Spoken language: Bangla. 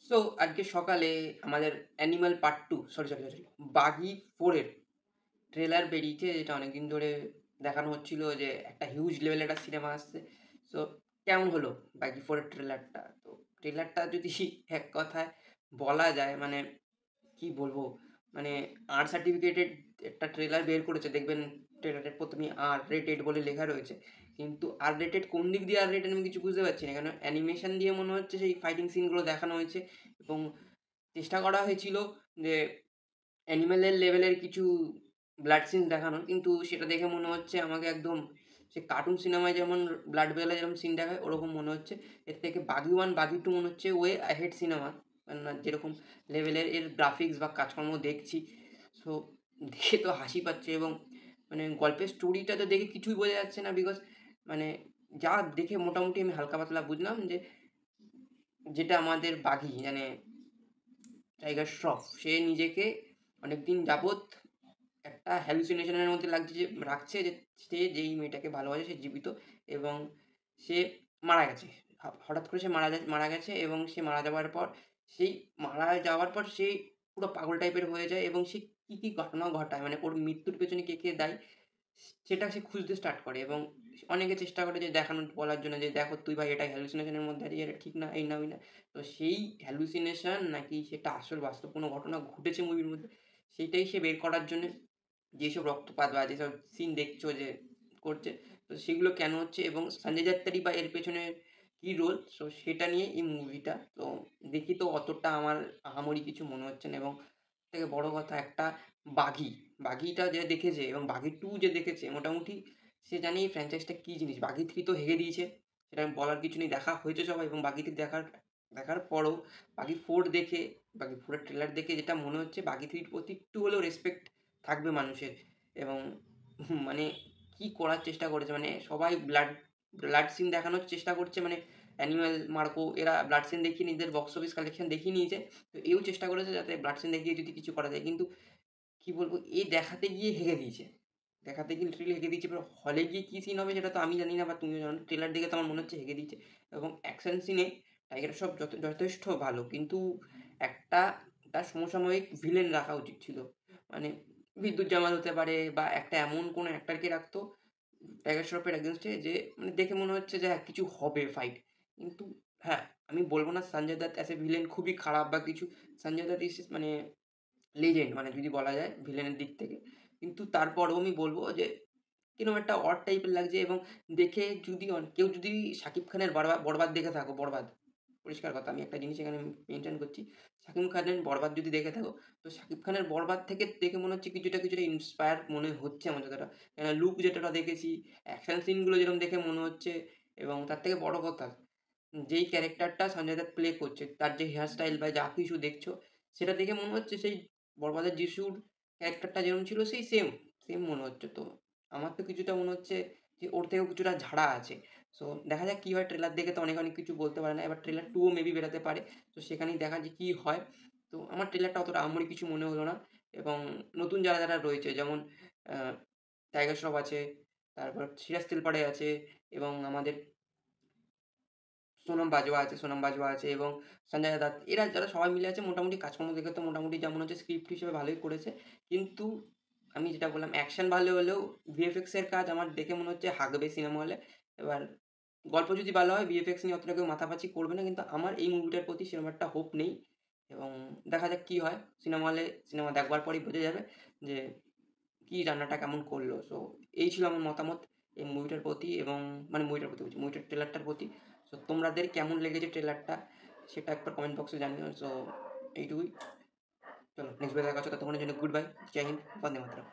সো আজকে সকালে আমাদের অ্যানিমাল পার্ট 2 সরি, বাঘি 4 এর ট্রেলার বেরিয়েছে, যেটা অনেকদিন ধরে দেখানো হচ্ছিল যে একটা হিউজ লেভেলের একটা সিনেমা আসছে। সো কেমন হলো বাঘি 4 এর ট্রেলারটা? তো ট্রেলারটা যদি এক কথায় বলা যায়, মানে কি বলবো? মানে আর সার্টিফিকেটেড একটা ট্রেলার বের করেছে, দেখবেন ট্রেলারের ১ম এই আর রেটেড বলে লেখা রয়েছে। কিন্তু আর রেটেড কোন দিক দিয়ে আর রেটেড আমি কিছু বুঝতে পারছি না। কেন অ্যানিমেশন দিয়ে মনে হচ্ছে সেই ফাইটিং সিনগুলো দেখানো হয়েছে এবং চেষ্টা করা হয়েছিল যে অ্যানিমেলের লেভেলের কিছু ব্লাড সিন দেখানোর, কিন্তু সেটা দেখে মনে হচ্ছে আমাকে একদম সে কার্টুন সিনেমায় যেমন ব্লাড বেলা যেরকম সিন দেখায় ওরকম মনে হচ্ছে। এর থেকে বাঘি 1, বাঘি 2 মনে হচ্ছে ওয়ে অ্যাহেড সিনেমা। না যেরকম লেভেলের এর গ্রাফিক্স বা কাজকর্ম দেখছি, সো দেখে তো হাসি পাচ্ছে এবং মানে গল্পের স্টোরিটা তো দেখে কিছুই বোঝা যাচ্ছে না। বিকজ মানে যা দেখে মোটামুটি আমি হালকা পাতলা বুঝলাম যে যেটা আমাদের বাঘি মানে টাইগার শ্রফ সে নিজেকে অনেকদিন যাবৎ একটা হ্যালুসিনেশনের মধ্যে রাখছে যে সে যেই মেয়েটাকে ভালোবাসে সে জীবিত এবং সে মারা গেছে। হঠাৎ করে সে মারা গেছে এবং সে মারা যাওয়ার পর সেই সে পুরো পাগল টাইপের হয়ে যায় এবং সে কি ঘটনা ঘটায়, মানে ওর মৃত্যুর পেছনে কে দায়ী সেটা সে খুঁজতে স্টার্ট করে এবং অনেকে চেষ্টা করে যে বলার জন্য যে, "দেখো তুই ভাই এটা হ্যালুসিনেশন এর মধ্যে আছিস, এটা ঠিক না, এই না, ওই না।" তো সেই হ্যালুসিনেশন নাকি সেটা আসল বাস্তব কোনো ঘটনা ঘটেছে মুভির মধ্যে, সেইটাই সে বের করার জন্যে যেসব রক্তপাত বা যেসব সিন দেখছো যে করছে, তো সেগুলো কেন হচ্ছে এবং সঞ্জয় দত্তেরই বা এর পেছনে কি রোল, সো সেটা নিয়ে এই মুভিটা। তো দেখি তো অতটা আমার আহামরি কিছু মনে হচ্ছে না এবং থেকে বড় কথা একটা বাঘি, বাঘিটা যে দেখেছে এবং বাঘি 2 যে দেখেছে মোটামুটি সে জানে এই ফ্র্যাঞ্চাইজটা কি জিনিস। বাঘি 3 তো হেগে দিয়েছে, সেটা বলার কিছু নেই। দেখা হয়েছে সবাই এবং বাঘি 3 দেখার পরেও বাঘি 4 দেখে, বাঘি 4 এর ট্রেলার দেখে যেটা মনে হচ্ছে বাঘি 3 র প্রতি একটু হলেও রেসপেক্ট থাকবে মানুষের এবং মানে কি করার চেষ্টা করেছে, মানে সবাই ব্লাড সিন দেখানোর চেষ্টা করছে, মানে অ্যানিমাল, মার্কো এরা ব্লাড সিন দেখিয়ে নিজেদের বক্স অফিস কালেকশন দেখিয়ে নিয়েছে। তো এও চেষ্টা করেছে যাতে ব্লাড সিন দেখিয়ে যদি কিছু করা যায়। কিন্তু কি বলবো, এ দেখাতে গিয়ে হেগে দিয়েছে। দেখাতে গিয়ে লিটারেলি হেগে দিয়েছে। এবার হলে গিয়ে কি সিন হবে সেটা তো আমি জানি না বা তুমিও জানো না। ট্রেলার দেখে তো আমার মনে হচ্ছে হেগে দিয়েছে এবং অ্যাকশন সিনে টাইগার শ্রফ যথেষ্ট ভালো। কিন্তু একটা তার সমসাময়িক ভিলেন রাখা উচিত ছিল। মানে বিদ্যুৎ জামাল হতে পারে বা একটা এমন কোনো অ্যাক্টরকে রাখতো টাইগার শ্রফের এগেইনস্টে যে মানে দেখে মনে হচ্ছে যে হ্যাঁ, কিছু হবে ফাইট। কিন্তু হ্যাঁ, আমি বলব না Sanjay Dutta as a villain খুবই খারাপ বা কিছু। সঞ্জয় দত্ত ইস মানে লিজেন্ড, মানে যদি বলা যায় ভিলেনের দিক থেকে। কিন্তু তারপরেও আমি বলব যে কিরকম একটা অড টাইপের লাগছে এবং দেখে যদি কেউ যদি শাকিব খানের বরবাদ দেখে থাকো, বরবাদ, পরিষ্কার কথা আমি একটা জিনিস এখানে মেনশন করছি। শাকিব খানের বরবাদ যদি দেখে থাকো, তো শাকিব খানের বরবাদ থেকে দেখে মনে হচ্ছে কিছুটা ইন্সপায়ার মনে হচ্ছে আমার যতটা। লুক যেটা দেখেছি, অ্যাকশন সিনগুলো যেরকম দেখে মনে হচ্ছে এবং তার থেকে বড় কথা যেই ক্যারেক্টারটা সঞ্জয় দত্ত প্লে করছে, তার যে হেয়ার স্টাইল বা যা কিছু দেখছো, সেটা দেখে মনে হচ্ছে সেই বরবাদের যিশুর ক্যারেক্টারটা যেরকম ছিল সেই সেম মনে হচ্ছে। তো আমার তো কিছুটা মনে হচ্ছে যে ওর থেকেও কিছুটা ঝাড়া আছে। সো দেখা যাক কি হয়, ট্রেলার দেখে তো অনেক কিছু বলতে পারে না। এবার ট্রেলার 2 ও মেবি বেরোতে পারে। তো সেখানেই দেখা যে কি হয়। তো আমার ট্রেলারটা অতটা আহামরি কিছু মনে হলো না এবং নতুন যারা রয়েছে যেমন আ টাইগার শ্রফ আছে, তারপর সিরাজ তেলপাড়ে আছে এবং আমাদের সোনম বাজওয়া আছে এবং সঞ্জয় দত্ত। এরা যারা সবাই মিলে আছে মোটামুটি কাজকর্ম দেখে তো মোটামুটি যা মনে হচ্ছে স্ক্রিপ্ট হিসেবে ভালোই করেছে। কিন্তু আমি যেটা বললাম অ্যাকশন ভালো হলেও ভিএফএক্স এর কাজ আমার দেখে মনে হচ্ছে হাঁকবে সিনেমা হলে। এবার গল্প যদি ভালো হয় ভিএফএক্স নিয়ে অতটা কেউ মাথাপাচি করবে না। কিন্তু আমার এই মুভিটার প্রতি সেরকম একটা হোপ নেই এবং দেখা যাক কি হয়। সিনেমা দেখবার পরেই বোঝা যাবে যে কি রান্নাটা কেমন করলো। সো এই ছিল আমার মতামত এই মুভিটার প্রতি এবং মানে মুভিটার প্রতি বলছি, মুভিটার ট্রেলারটার প্রতি। সো তোমাদের কেমন লেগেছে ট্রেলারটা সেটা একবার কমেন্ট বক্সে জানিও। সো এইটুকুই। চলো নেক্সট ভিডিওতে দেখা হচ্ছে, ততক্ষণের জন্য গুড বাই। জয় হিন্দ, বন্দে মাতরম।